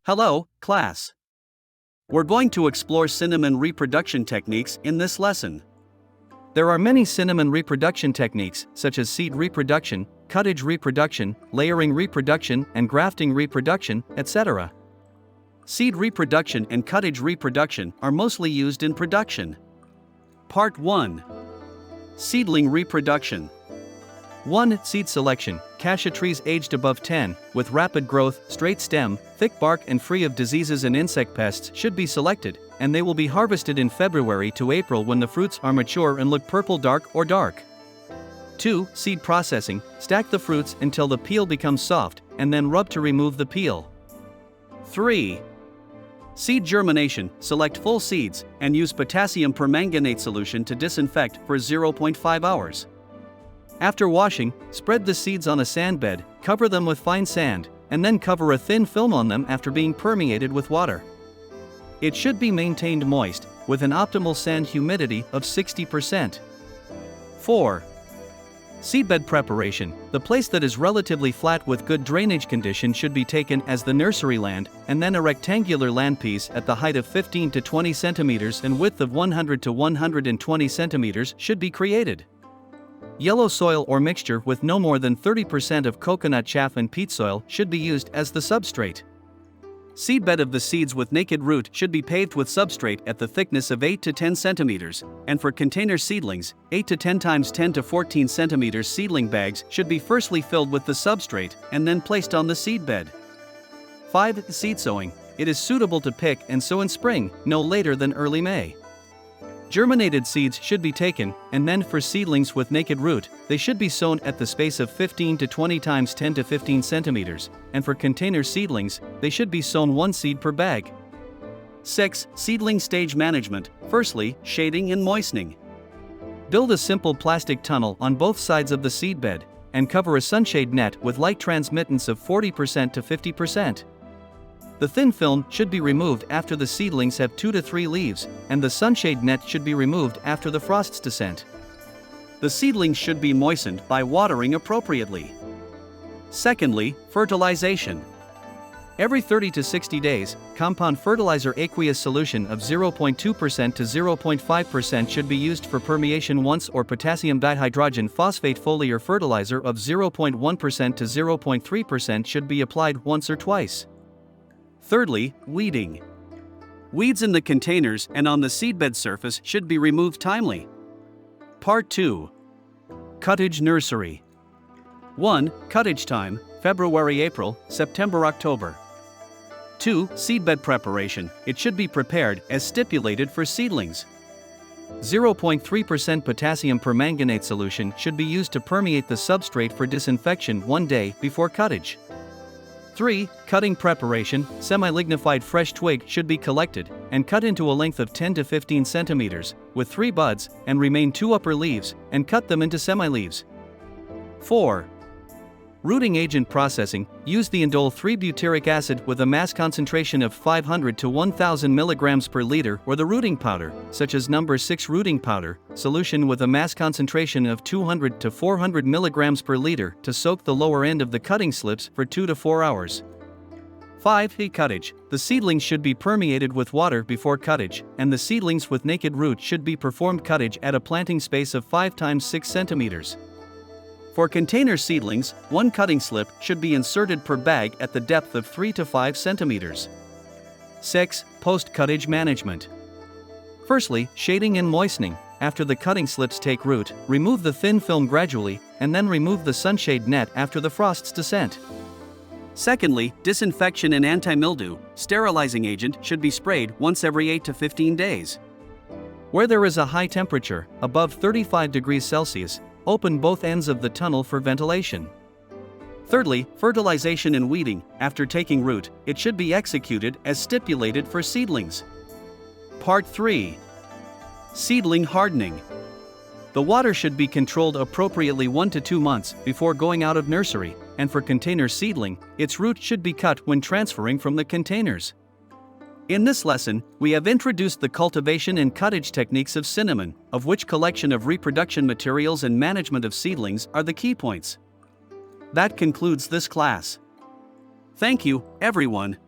Hello, class. We're going to explore cinnamon reproduction techniques in this lesson. There are many cinnamon reproduction techniques, such as seed reproduction, cuttage reproduction, layering reproduction, and grafting reproduction, etc. Seed reproduction and cuttage reproduction are mostly used in production. Part 1. Seedling reproduction. 1. Seed selection. Cassia trees aged above 10, with rapid growth, straight stem, thick bark and free of diseases and insect pests should be selected, and they will be harvested in February to April when the fruits are mature and look purple dark or dark. 2. Seed processing. Stack the fruits until the peel becomes soft, and then rub to remove the peel. 3. Seed germination. Select full seeds, and use potassium permanganate solution to disinfect for 0.5 hours. After washing, spread the seeds on a sand bed, cover them with fine sand, and then cover a thin film on them after being permeated with water. It should be maintained moist, with an optimal sand humidity of 60%. 4. Seedbed preparation. The place that is relatively flat with good drainage condition should be taken as the nursery land, and then a rectangular land piece at the height of 15 to 20 centimeters and width of 100 to 120 centimeters should be created. Yellow soil or mixture with no more than 30% of coconut chaff and peat soil should be used as the substrate. Seedbed of the seeds with naked root should be paved with substrate at the thickness of 8 to 10 centimeters, and for container seedlings, 8 to 10 times 10 to 14 centimeters seedling bags should be firstly filled with the substrate and then placed on the seedbed. 5. Seed sowing. It is suitable to pick and sow in spring, no later than early May. Germinated seeds should be taken, and then for seedlings with naked root, they should be sown at the space of 15 to 20 times 10 to 15 centimeters, and for container seedlings, they should be sown one seed per bag. 6. Seedling stage management. Firstly, shading and moistening. Build a simple plastic tunnel on both sides of the seedbed, and cover a sunshade net with light transmittance of 40% to 50%. The thin film should be removed after the seedlings have 2 to 3 leaves, and the sunshade net should be removed after the frost's descent. The seedlings should be moistened by watering appropriately. Secondly, fertilization. Every 30 to 60 days, compound fertilizer aqueous solution of 0.2% to 0.5% should be used for permeation once, or potassium dihydrogen phosphate foliar fertilizer of 0.1% to 0.3% should be applied once or twice. Thirdly, weeding. Weeds in the containers and on the seedbed surface should be removed timely. Part 2. Cuttage nursery. 1. Cuttage time, February-April, September-October. 2. Seedbed preparation. It should be prepared as stipulated for seedlings. 0.3% potassium permanganate solution should be used to permeate the substrate for disinfection 1 day before cuttage. 3. Cutting preparation. Semi-lignified fresh twig should be collected and cut into a length of 10 to 15 centimeters, with 3 buds, and remain 2 upper leaves, and cut them into semi-leaves. 4. Rooting agent processing. Use the indole 3-butyric acid with a mass concentration of 500 to 1000 mg per liter, or the rooting powder, such as number 6 rooting powder, solution with a mass concentration of 200 to 400 mg per liter, to soak the lower end of the cutting slips for 2 to 4 hours. 5. Cuttage. The seedlings should be permeated with water before cuttage, and the seedlings with naked root should be performed cuttage at a planting space of 5 times 6 centimeters. For container seedlings, 1 cutting slip should be inserted per bag at the depth of 3 to 5 centimeters. 6. Post-cuttage management. Firstly, shading and moistening. After the cutting slips take root, remove the thin film gradually, and then remove the sunshade net after the frost's descent. Secondly, disinfection and anti-mildew. Sterilizing agent should be sprayed once every 8 to 15 days. Where there is a high temperature, above 35 degrees Celsius, open both ends of the tunnel for ventilation. Thirdly, fertilization and weeding. After taking root, it should be executed as stipulated for seedlings. Part 3. Seedling hardening. The water should be controlled appropriately 1 to 2 months before going out of nursery, and for container seedling, its root should be cut when transferring from the containers. In this lesson, we have introduced the cultivation and cuttage techniques of cinnamon, of which collection of reproduction materials and management of seedlings are the key points. That concludes this class. Thank you, everyone.